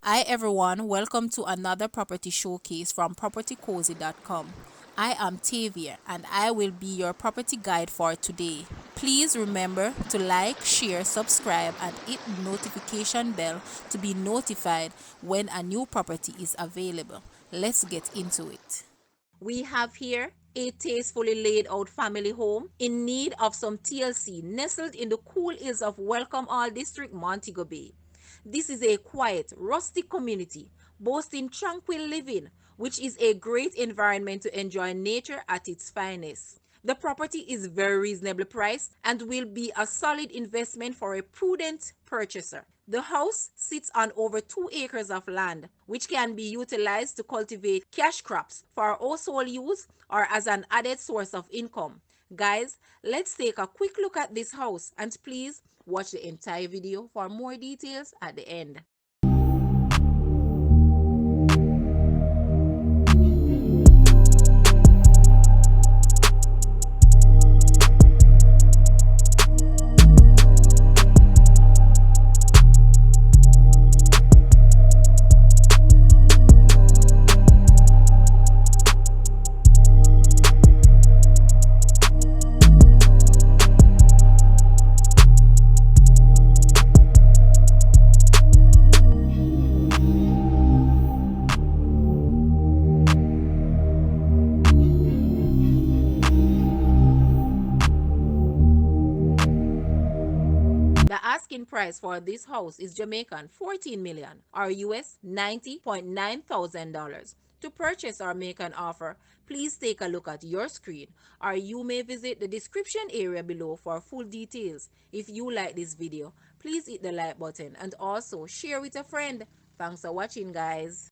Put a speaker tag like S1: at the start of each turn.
S1: Hi everyone, welcome to another property showcase from propertycozy.com. I am Tavia and I will be your property guide for today. Please remember to like, share, subscribe and hit the notification bell to be notified when a new property is available. Let's get into it. We have here a tastefully laid out family home in need of some TLC, nestled in the cool hills of Welcome All District, Montego Bay. This is a quiet, rustic community boasting tranquil living, which is a great environment to enjoy nature at its finest. The property is very reasonably priced and will be a solid investment for a prudent purchaser. The house sits on over 2 acres of land, which can be utilized to cultivate cash crops for household use or as an added source of income. Guys, let's take a quick look at this house and please watch the entire video for more details at the end. The asking price for this house is Jamaican 14 million or US $90,900. To purchase or make an offer, please take a look at your screen or you may visit the description area below for full details. If you like this video, please hit the like button and also share with a friend. Thanks for watching, guys.